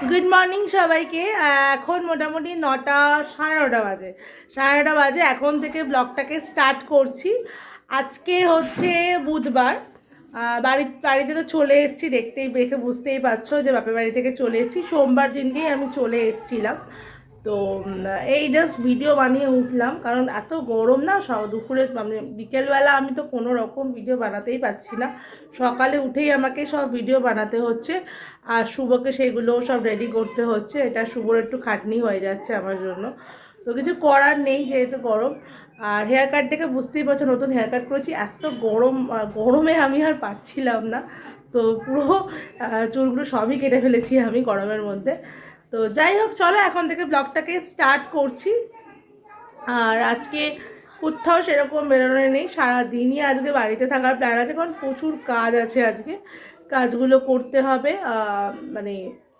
Good morning সবাইকে। এখন মোটামুটি 9টা, সাড়ে 9টা বাজে। সাড়ে 9টা বাজে, এখন থেকে ব্লগটাকে স্টার্ট করছি। আজকে হচ্ছে বুধবার। বাড়িতে তো চলে এসেছি, দেখে বুঝতেই পারছো যে বাপের বাড়ি থেকে চলে এসেছি। সোমবার দিনকেই আমি চলে এসেছিলাম। তো এই জাস্ট ভিডিও বানিয়ে উঠলাম, কারণ এত গরম না। দুপুরে মানে বিকেলবেলা আমি তো কোনো রকম ভিডিও বানাতেই পারছি না। সকালে উঠেই আমাকে সব ভিডিও বানাতে হচ্ছে, আর শুভকে সেগুলো সব রেডি করতে হচ্ছে। এটা শুভর একটু খাটনি হয়ে যাচ্ছে আমার জন্য, তো কিছু করার নেই যেহেতু গরম। আর হেয়ার কাট দেখে বুঝতেই পারছো, নতুন হেয়ার কাট করেছি। এত গরম, গরমে আমি আর পারছিলাম না। তো পুরো চুলগুলো সবই কেটে ফেলেছি আমি গরমের মধ্যে। তো যাই হোক, চলো এখন থেকে ব্লগটাকে স্টার্ট করছি। আর আজকে কোথাও সেরকম বেরোনো নেই, সারাদিনই আজকে বাড়িতে থাকার প্ল্যান আছে, কারণ প্রচুর কাজ আছে আজকে। কাজগুলো করতে হবে, মানে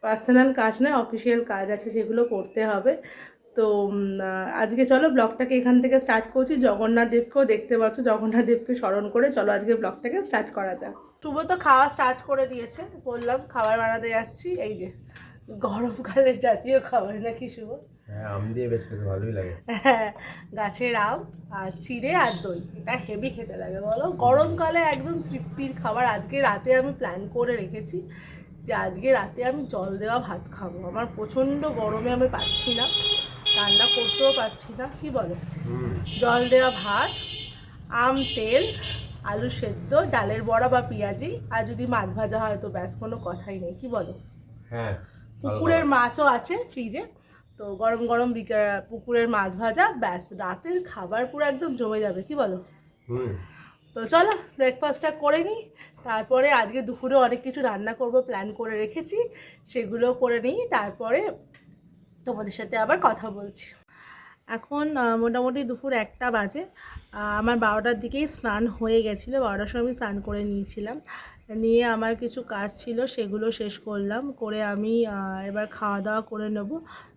পার্সোনাল কাজ নয়, অফিসিয়াল কাজ আছে, সেগুলো করতে হবে। তো আজকে চলো ব্লগটাকে এখান থেকে স্টার্ট করছি। জগন্নাথ দেবকেও দেখতে পাচ্ছ, জগন্নাথ দেবকে স্মরণ করে চলো আজকে ব্লগটাকে স্টার্ট করা যাক। শুভ তো খাওয়া স্টার্ট করে দিয়েছে, বললাম খাবার বানাতে যাচ্ছি। এই যে গরমকালে জাতীয় খাবার নাকি শুভ? হ্যাঁ, আম দিয়ে বেশ খেতে ভালোই লাগে। হ্যাঁ, গাছের আম আর চিড়ে আর দই, এটা হেভি খেতে লাগে বলো। গরমকালে একদম তৃপ্তির খাবার। আজকে রাতে আমি প্ল্যান করে রেখেছি যে আজকে রাতে আমি জল দেওয়া ভাত খাবো। আমার প্রচণ্ড গরমে আমি পাচ্ছি না, রান্না করতেও পারছি না, কি বলো? জল দেওয়া ভাত, আম, তেল, আলু সেদ্ধ, ডালের বড়া বা পেঁয়াজি, আর যদি মাছ ভাজা হয় তো ব্যাস, কোনো কথাই নেই, কি বলো? হ্যাঁ, পুকুরের মাছও আছে ফ্রিজে, তো গরম গরম পুকুরের মাছ ভাজা, ব্যাস রাতের খাবার পুরো একদম জমে যাবে, কি বলো? তো চলো ব্রেকফাস্টটা করে নিই, তারপরে আজকে দুপুরে অনেক কিছু রান্না করব প্ল্যান করে রেখেছি, সেগুলো করে নিই, তারপরে তোমাদের সাথে আবার কথা বলছি। এখন মোটামুটি দুপুর 1টা বাজে। আমার 12টার দিকেই স্নান হয়ে গেছিলো, 12টার সময় আমি স্নান করে নিয়েছিলাম। নিয়ে আমার কিছু কাজ ছিল, সেগুলো শেষ করলাম। করে আমি এবার খাওয়া দাওয়া করে নেব।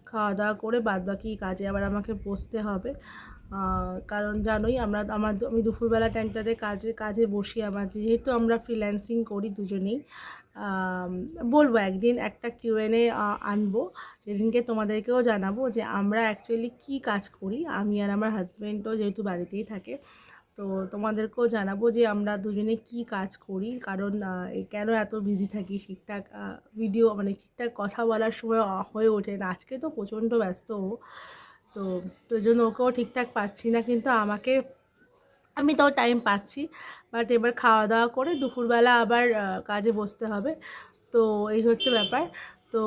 খাওয়া দাওয়া করে বাদবাকি কাজে আবার আমাকে বসতে হবে, কারণ জানোই আমি দুপুরবেলা টাইমটাতে কাজে বসি। আমার যেহেতু আমরা ফ্রিল্যান্সিং করি দুজনেই, বলবো একদিন একটা কিউএনএ আনবো, সেদিনকে তোমাদেরকেও জানাবো যে আমরা অ্যাকচুয়ালি কী কাজ করি। আমি আর আমার হাজব্যান্ডও যেহেতু বাড়িতেই থাকে, তো তোমাদেরকেও জানাবো যে আমরা দুজনে কি কাজ করি, কারণ কেন এত বিজি থাকি, ঠিকঠাক ভিডিও মানে ঠিকঠাক কথা বলার সময় হয়ে ওঠে না। আজকে তো প্রচণ্ড ব্যস্ত, তো ওই জন্য ওকেও ঠিকঠাক পাচ্ছি না, কিন্তু আমি তাও টাইম পাচ্ছি। বাট এবার খাওয়া দাওয়া করে দুপুরবেলা আবার কাজে বসতে হবে, তো এই হচ্ছে ব্যাপার। তো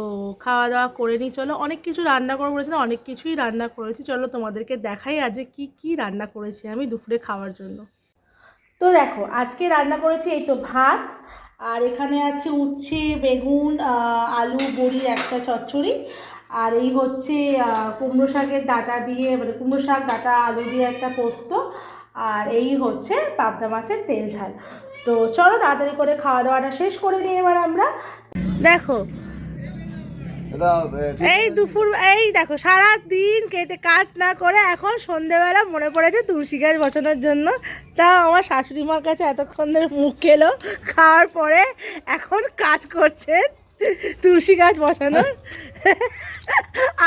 খাওয়া দাওয়া করে নিই, চলো। অনেক কিছু রান্না করে বলেছিলাম, অনেক কিছুই রান্না করেছি, চলো তোমাদেরকে দেখাই আজকে কি রান্না করেছি আমি দুপুরে খাওয়ার জন্য। তো দেখো আজকে রান্না করেছি এই তো ভাত, আর এখানে আছে উচ্ছে, বেগুন, আলু বড়ির একটা চচ্চড়ি, আর এই হচ্ছে কুমড়ো শাকের ডাঁটা দিয়ে, মানে কুমড়ো শাক ডাঁটা আলু দিয়ে একটা পোস্ত, আর এই হচ্ছে পাবদা মাছের তেল ঝাল। তো চলো তাড়াতাড়ি করে খাওয়া দাওয়াটা শেষ করে নিই এবার আমরা। দেখো এই দুপুর, এই দেখো সারা দিন কেটে কাজ না করে এখন সন্ধেবেলা মনে পড়েছে তুলসী গাছ বসানোর জন্য। তা আমার শাশুড়ি মার কাছে এতক্ষণ ধরে মুখ খেলো, খাওয়ার পরে এখন কাজ করছেন তুলসী গাছ বসানোর।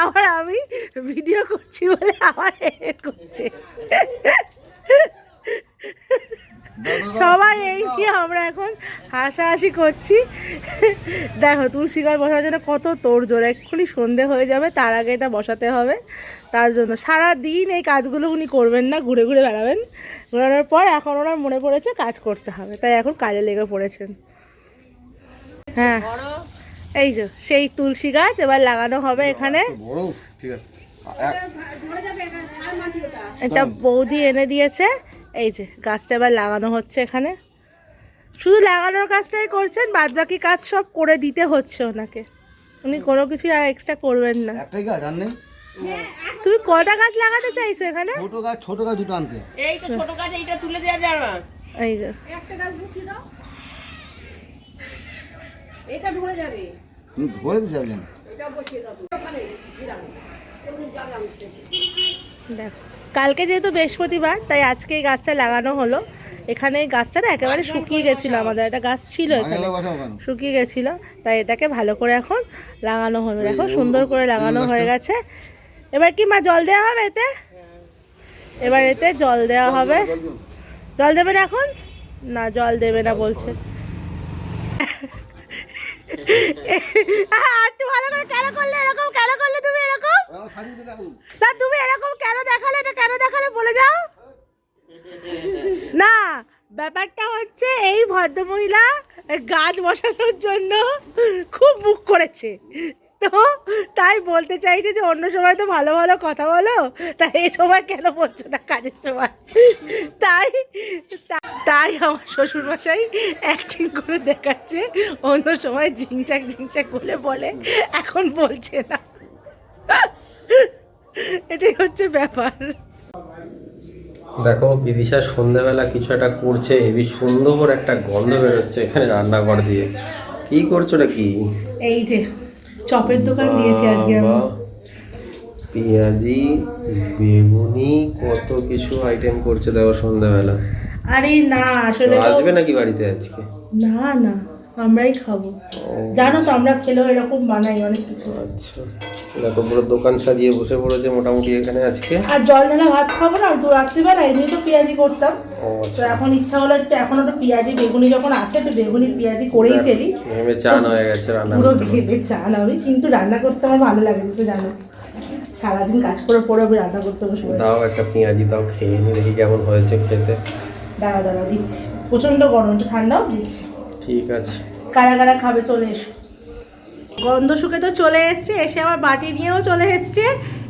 আবার আমি ভিডিও করছি বলে আবার করছে। সবাই এই কি আমরা এখন হাসাহাসি করছি। দেখো তুলসী গাছ বসানোর জন্য কত তোড়জোড়, এক্ষুনি সন্ধে হয়ে যাবে, তার আগে এটা বসাতে হবে। তার জন্য সারা দিন এই কাজগুলো উনি করবেন না, ঘুরে ঘুরে বেড়াবেন। ঘোরানোর পর এখন ওনার মনে পড়েছে কাজ করতে হবে, তাই এখন কাজে লেগে পড়েছেন। হ্যাঁ, এই যে সেই তুলসী গাছ এবার লাগানো হবে এখানে। এটা বৌদি এনে দিয়েছে, এই যে গাছটা এবার লাগানো হচ্ছে এখানে। শুধু লাগানোর কাজটাই করছেন, বাদ বাকি কাজ সব করে দিতে হচ্ছে ওনাকে, উনি কোনো কিছু আর এক্সট্রা করবেন না। একটাই গাছ আর নেই? তুমি কটা গাছ লাগাতে চাইছো এখানে? ছোট গাছ দুটো আনতে। এই তো ছোট গাছ, এইটা তুলে দেওয়া যাবে না। এই যে একটা গাছ বসিয়ে দাও, এটা ধরে যাবে। ধরে দিতে যাবেন? এটা বসিয়ে দাও ওখানে, দিলাম এমনি যাবে আমি। দেখো কালকে যেহেতু বৃহস্পতিবার, তাই আজকে এই গাছটা লাগানো হলো। এখানে এই গাছটা না একেবারে শুকিয়ে গেছিলো, আমাদের একটা গাছ ছিল এখানে, শুকিয়ে গেছিলো, তাই এটাকে ভালো করে এখন লাগানো হবে। দেখো সুন্দর করে লাগানো হয়ে গেছে। এবার কি মা জল দেওয়া হবে এতে? এবার এতে জল দেওয়া হবে। জল দেবে না এখন? না জল দেবে না বলছে। একটু ভালো করে কেন করলে এরকম, কেন করলে তুমি এরকম? তা তুমি এরকম কেন দেখালে, এটা কেন দেখালে বলে যাও না। ব্যাপারটা হচ্ছে এই ভদ্রমহিলা গাছ বসানোর জন্য খুব মুখ করেছে, তো তাই বলতে চাইছে যে অন্য সময় তো ভালো ভালো কথা বলো, তাই এই সময় কেন বলছো না কাজের সময়। তাই তাই আমার শ্বশুরমশাই অ্যাক্টিং করে দেখাচ্ছে, অন্য সময় ঝিংচাক ঝিংচাক বলে বলে, এখন বলছে না। এটাই হচ্ছে ব্যাপার। দেখো বিদিশা সন্ধ্যাবেলা কিছু একটা করছে, হেবি সুন্দর একটা গন্ধ বেরোচ্ছে এখানে রান্নাঘর দিয়ে। কি করছো রে কি? এই যে চপের দোকান দিয়েছি আজকে আমি। বাহ, পেঁয়াজি, বেগুনি, কত কিছু আইটেম করছে দেখো সন্ধ্যাবেলা। আরে না আসলে তো আসবে নাকি বাড়িতে আজকে? না না আমরাই খাবো, জানো তো আমরা খেলেও এরকম বানাই অনেক কিছু। আচ্ছা দেখো পুরো দোকান সাজিয়ে বসে পড়েছে মোটামুটি এখানে আজকে। আর জল ঢালা ভাত খাবো না তো রাত্রিবেলা, এমনি তো পেঁয়াজি করতাম, ও তো আচ্ছা, এখন ইচ্ছা হলো একটু, এখন একটু পেঁয়াজি বেগুনি যখন আছে একটু বেগুনি পেঁয়াজি করেই ফেলি। ভেবে চান হয়ে গেছে রান্না পুরো করতে। ভেবে চান আমি, কিন্তু রান্না করতে আমার ভালো লাগে, তুমি তো জানো সারাদিন কাজ করে পরে আমি রান্না করতে বসে পড়ি। দাও একটা পেঁয়াজি দাও, খেয়ে নি দেখি কেমন হয়েছে খেতে। দাঁড়া দাঁড়া দিচ্ছি, প্রচণ্ড গরম, একটু ঠান্ডাও দিচ্ছি। ঠিক আছে, কারা কারা খাবে চলে এসো। গন্ধ শুকে তো চলে এসছে, এসে আবার বাটি নিয়েও চলে এসছে,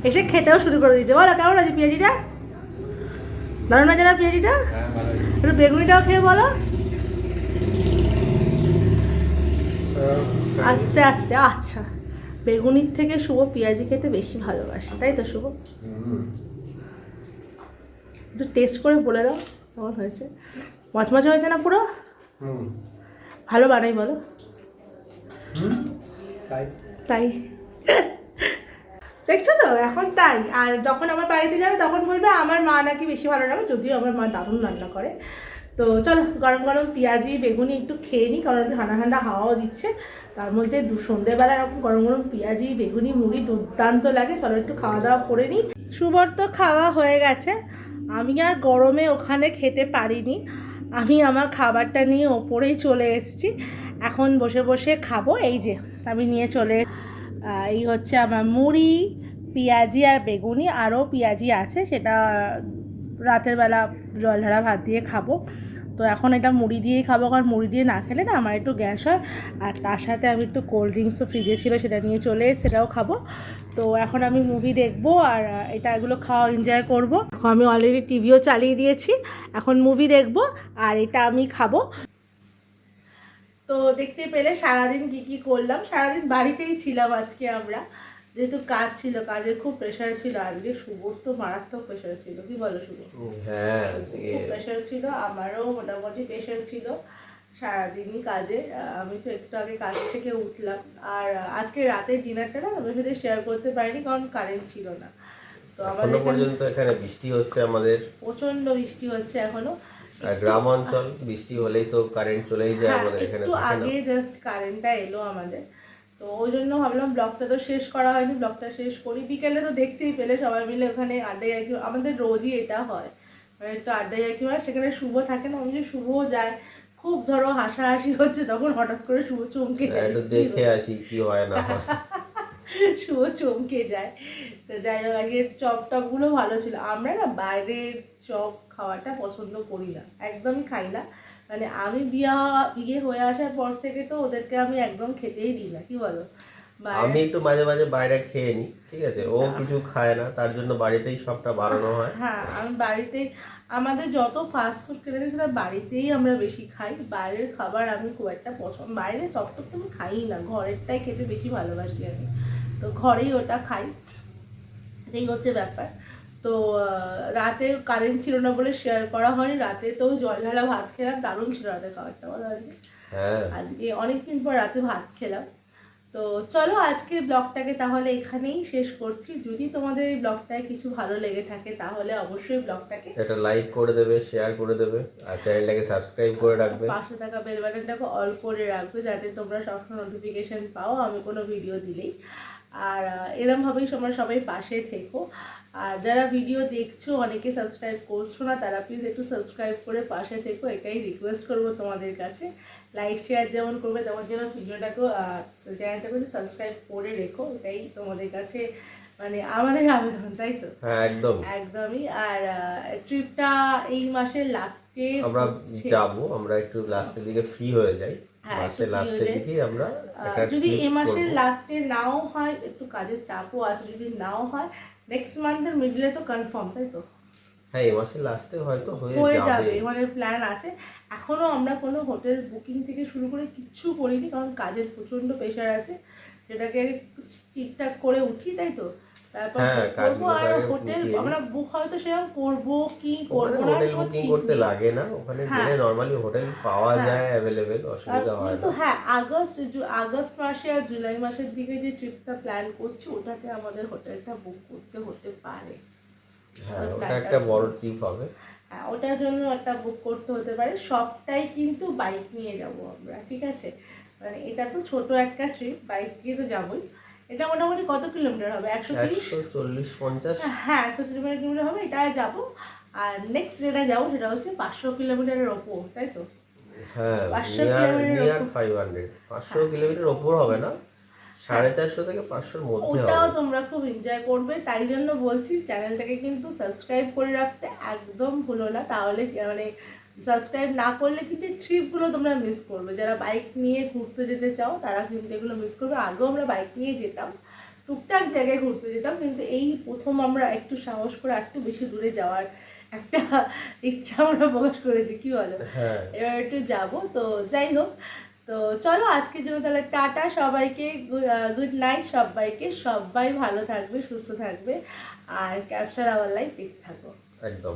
এসে খেতেও শুরু করে দিয়েছে। বলো কেমন আছে পেঁয়াজিটা? দারুণ আছে না পেঁয়াজিটা? একটু বেগুনিটাও খেয়ে বলো। আস্তে আস্তে, আচ্ছা বেগুনির থেকে শুভ পেঁয়াজি খেতে বেশি ভালোবাসে, তাই তো শুভ? একটু টেস্ট করে বলে দাও কেমন হয়েছে। মচমচে হয়েছে না পুরো? ভালো বানাই বলো। তাই দেখছো তো এখন তাই। আর যখন আমার বাড়িতে যাবে তখন বলবে আমার মা নাকি বেশি ভালো লাগে, যদিও আমার মা দারুণ রান্না করে। তো চলো গরম গরম পেঁয়াজি বেগুনি একটু খেয়ে নিই, কারণ একটু ঠান্ডা ঠান্ডা হাওয়াও দিচ্ছে, তার মধ্যে সন্ধ্যেবেলা এরকম গরম গরম পেঁয়াজি বেগুনি মুড়ি দুর্দান্ত লাগে। চলো একটু খাওয়া দাওয়া করে নিই। শুভর তো খাওয়া হয়ে গেছে, আমি আর গরমে ওখানে খেতে পারিনি, আমি আমার খাবারটা নিয়ে ওপরেই চলে এসেছি, এখন বসে বসে খাবো। এই যে আমি নিয়ে চলে, এই হচ্ছে আমার মুড়ি, পেঁয়াজি আর বেগুনি, আরও পেঁয়াজি আছে, সেটা রাতের বেলা জল ঢালা ভাত দিয়ে খাবো। তো এখন এটা মুড়ি দিয়েই খাবো, কারণ মুড়ি দিয়ে না খেলে না আমার একটু গ্যাস হয়। আর তার সাথে আমি একটু কোল্ড ড্রিঙ্কসও ফ্রিজে ছিল, সেটা নিয়ে চলে সেটাও খাবো। তো এখন আমি মুভি দেখবো আর এগুলো খাওয়া এনজয় করবো। আমি অলরেডি টিভিও চালিয়ে দিয়েছি, এখন মুভি দেখবো আর এটা আমি খাবো। তো দেখতে পেলে সারাদিন কি করলাম, সারাদিন বাড়িতেই ছিলাম আজকে আমরা, যেহেতু কাজ ছিল, কাজের খুব প্রেশার ছিল আজকে। শুভর তো মারাত্মক প্রেশার ছিল, কি বলো শুভ? হ্যাঁ খুব প্রেশার ছিল, আমারও মোটামুটি প্রেশার ছিল সারাদিনই কাজে। আমি তো একটু আগে কাজ থেকে উঠলাম, আর আজকে রাতের ডিনারটা না তোমার সাথে শেয়ার করতে পারিনি, কারণ কারেন্ট ছিল না। তো আমাদের পর্যন্ত এখানে বৃষ্টি হচ্ছে, আমাদের প্রচন্ড বৃষ্টি হচ্ছে এখনো। আর গ্রাম অঞ্চল, বৃষ্টি হলেই তো কারেন্ট চলেই যায় আমাদের এখানে। একটু আগে জাস্ট কারেন্টটা এলো আমাদের, তো ওই জন্য ভাবলাম ব্লগটা তো শেষ করা হয়নি, ব্লগটা শেষ করি। বিকেলে তো দেখতেই পেলে সবাই মিলে ওখানে আড্ডায় আর কি, আমাদের রোজই এটা হয়, মানে একটু আড্ডায় আর কি হয়। সেখানে শুভ থাকে না, আমি যে শুভও যায়, খুব ধরো হাসাহাসি হচ্ছে, তখন হঠাৎ করে শুভ চমকে যায়, একটু দেখে আসি কি হয় না হয়। শুভ চমকে যায়। তো যাই হোক, আগে চপ টপগুলো ভালো ছিল। আমরা না বাইরের চপ খাওয়াটা পছন্দ করি না, একদমই খাই না। মানে আমি বিয়ে হয়ে আসার পর থেকে তো ওদেরকে আমি একদম খেতেই দিই না, কি বলো? আমি একটু মাঝে মাঝে বাইরে খেয়ে নিই, ঠিক আছে, ও কিছু খায় না, তার জন্য বাড়িতেই সবটা বানানো হয়। হ্যাঁ আমি বাড়িতেই, আমাদের যত ফাস্ট ফুড কিনে সেটা বাড়িতেই আমরা বেশি খাই। বাইরের খাবার আমি খুব একটা পছন্দ, বাইরে চপ টপ তো আমি খাই না, ঘরেরটাই খেতে বেশি ভালোবাসি আমি, তো ঘরেই ওটা খাই, এই হচ্ছে ব্যাপার। তো রাতে কারেন্ট ছিল না বলে শেয়ার করা হয়নি, রাতে তো জল ঢালা ভাত খেলাম, দারুণ ছিল রাতে খাবারটা, বলো আজকে। হ্যাঁ আজকে অনেকদিন পর রাতে ভাত খেলাম, তো চলো আজকে ব্লগটাকে তাহলে এখানেই শেষ করছি। যদি তোমাদের এই ব্লগটায় কিছু ভালো লেগে থাকে তাহলে অবশ্যই ব্লগটাকে একটা লাইক করে দেবে, শেয়ার করে দেবে, আর চ্যানেলটাকে সাবস্ক্রাইব করে রাখবে। পাশে থাকা বেল বাটনটাকে অল করে রাখবে যাতে তোমরা সবসময় নোটিফিকেশন পাও আমি কোনো ভিডিও দিলেই। আর এরমভাবেই তোমরা সবাই পাশে থেকো। আর যারা ভিডিও দেখছো অনেকে সাবস্ক্রাইব করছো না, তারা প্লিজ একটু সাবস্ক্রাইব করে পাশে থেকো, এটাই রিকোয়েস্ট করবো তোমাদের কাছে। লাইক শেয়ার যেমন করবে তেমন যেন ভিডিওটাকেও চ্যানেলটাকে সাবস্ক্রাইব করে রেখো, এটাই তোমাদের কাছে মানে আমাদের আবেদন, তাই তো? হ্যাঁ একদম একদমই। আর ট্রিপটা এই মাসের লাস্টে আমরা যাব, আমরা একটু লাস্টের দিকে ফ্রি হয়ে যাই, মাসের লাস্টের দিকেই আমরা একটা যদি trip এই মাসের করবো। লাস্টে নাও হয়, একটু কাজের চাপও আছে, যদি নাও হয় নেক্সট মান্থের মিডলে তো কনফার্ম, তাই তো? হ্যাঁ এই মাসের লাস্টে হয়তো হয়ে হয়ে যাবে। যাবে, মানে প্ল্যান আছে। এখনো আমরা কোনো হোটেল বুকিং থেকে শুরু করে কিচ্ছু করিনি, কারণ কাজের প্রচন্ড প্রেশার আছে, যেটাকে ঠিকঠাক করে উঠি, তাই তো? তারপর হ্যাঁ, book করবো। কাজগুলো আর আগে হোটেল গুছিয়ে নিই। আমরা বুক হয়তো সেরকম করবো কি ওখানে করবো না হোটেল কোনো বুকিং ঠিক করতে নেই। লাগে না, ওখানে হ্যাঁ। গেলে নরমালি হোটেল পাওয়া হ্যাঁ। যায়, অ্যাভেলেবেল, অসুবিধা হয় কিন্তু না। হ্যাঁ, আগস্ট মাসে আর জুলাই মাসের দিকে যে ট্রিপটা প্ল্যান করছি ওটাতে আমাদের হোটেলটা বুক করতে হতে পারে। হ্যাঁ ওই ওটা প্ল্যানটা একটা বড় ট্রিপ হবে। হ্যাঁ, ওটার জন্য একটা বুক করতে হতে পারে। সবটাই কিন্তু বাইক নিয়ে যাব আমরা, ঠিক আছে? মানে এটা তো ছোট একটা ট্রিপ, বাইক দিয়ে তো যাবোই। এটা মোটামুটি কত কিলোমিটার হবে? 130? 140-50। হ্যাঁ, 130 কিলোমিটার হবে, এটা যাবো। আর নেক্সট যেটা যাবো সেটা হচ্ছে 500 কিলোমিটারের ওপর, তাই তো? হ্যাঁ 500 নিয়ার কিলোমিটার 500, 500 কিলোমিটার ওপর হবে না, 450 থেকে 500-র মধ্যে ওটাও হবে। তোমরা খুব এনজয় করবে, তাই জন্য বলছি চ্যানেলটাকে কিন্তু সাবস্ক্রাইব করে রাখতে একদম ভুলো না, তাহলে মানে সাবস্ক্রাইব না করলে কিন্তু ট্রিপগুলো তোমরা মিস করবে। যারা বাইক নিয়ে ঘুরতে যেতে চাও তারা কিন্তু এগুলো মিস করবে। আগেও আমরা বাইক নিয়ে যেতাম, টুকটাক জায়গায় ঘুরতে যেতাম, কিন্তু এই প্রথম আমরা একটু সাহস করে একটু বেশি দূরে যাওয়ার একটা ইচ্ছা আমরা প্রকাশ করেছি, কি বলো? হ্যাঁ এবার একটু যাবো। তো যাই হোক, তো চলো আজকের জন্য তাহলে টাটা সবাইকে, গুড নাইট সবাইকে। সবাই ভালো থাকবে, সুস্থ থাকবে, আর ক্যাপচার আওয়ার লাইফ দেখতে থাকো। একদম।